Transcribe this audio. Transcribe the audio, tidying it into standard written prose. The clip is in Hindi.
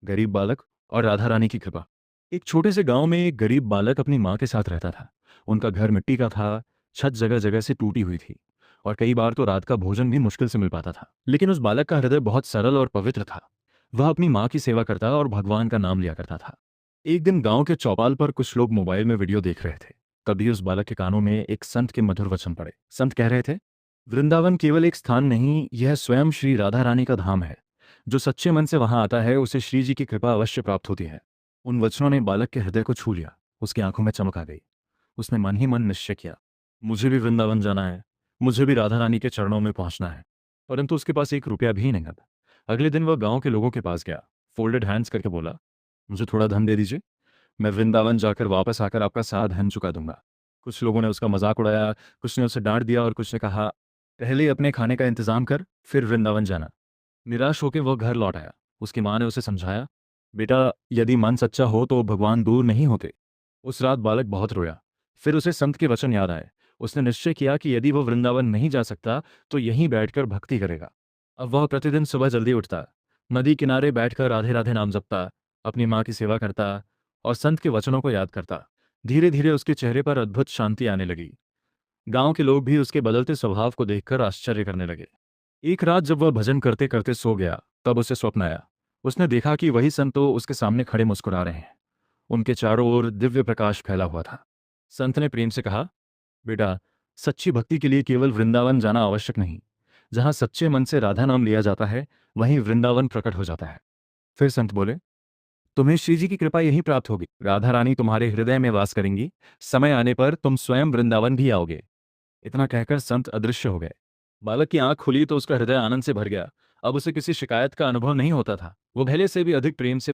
गरीब बालक और राधा रानी की कृपा। एक छोटे से गांव में एक गरीब बालक अपनी माँ के साथ रहता था। उनका घर मिट्टी का था, छत जगह जगह से टूटी हुई थी और कई बार तो रात का भोजन भी मुश्किल से मिल पाता था। लेकिन उस बालक का हृदय बहुत सरल और पवित्र था। वह अपनी माँ की सेवा करता और भगवान का नाम लिया करता था। एक दिन गांव के चौपाल पर कुछ लोग मोबाइल में वीडियो देख रहे थे। तभी उस बालक के कानों में एक संत के मधुर वचन पड़े। संत कह रहे थे, वृंदावन केवल एक स्थान नहीं, यह स्वयं श्री राधा रानी का धाम है। जो सच्चे मन से वहां आता है उसे श्री जी की कृपा अवश्य प्राप्त होती है। उन वचनों ने बालक के हृदय को छू लिया। उसकी आंखों में चमक आ गई। उसने मन ही मन निश्चय किया, मुझे भी वृंदावन जाना है, मुझे भी राधा रानी के चरणों में पहुंचना है। परंतु उसके पास एक रुपया भी नहीं था। अगले दिन वह गांव के लोगों के पास गया, फोल्डेड हैंड्स करके बोला, मुझे थोड़ा धन दे दीजिए, मैं वृंदावन जाकर वापस आकर आपका सारा धन चुका दूंगा। कुछ लोगों ने उसका मजाक उड़ाया, कुछ ने उसे डांट दिया और कुछ ने कहा, पहले अपने खाने का इंतजाम कर, फिर वृंदावन जाना। निराश होकर वह घर लौट आया। उसकी माँ ने उसे समझाया, बेटा, यदि मन सच्चा हो तो भगवान दूर नहीं होते। उस रात बालक बहुत रोया। फिर उसे संत के वचन याद आए। उसने निश्चय किया कि यदि वह वृंदावन नहीं जा सकता तो यहीं बैठकर भक्ति करेगा। अब वह प्रतिदिन सुबह जल्दी उठता, नदी किनारे बैठकर राधे राधे नाम जपता, अपनी माँ की सेवा करता और संत के वचनों को याद करता। धीरे धीरे उसके चेहरे पर अद्भुत शांति आने लगी। गांव के लोग भी उसके बदलते स्वभाव को देखकर आश्चर्य करने लगे। एक रात जब वह भजन करते करते सो गया, तब उसे स्वप्न आया। उसने देखा कि वही संत तो उसके सामने खड़े मुस्कुरा रहे हैं। उनके चारों ओर दिव्य प्रकाश फैला हुआ था। संत ने प्रेम से कहा, बेटा, सच्ची भक्ति के लिए केवल वृंदावन जाना आवश्यक नहीं। जहां सच्चे मन से राधा नाम लिया जाता है वहीं वृंदावन प्रकट हो जाता है। फिर संत बोले, तुम्हें श्री जी की कृपा यहीं प्राप्त होगी। राधा रानी तुम्हारे हृदय में वास करेंगी। समय आने पर तुम स्वयं वृंदावन भी आओगे। इतना कहकर संत अदृश्य हो गए। बालक की आंख खुली तो उसका हृदय आनंद से भर गया। अब उसे किसी शिकायत का अनुभव नहीं होता था। वो पहले से भी अधिक प्रेम से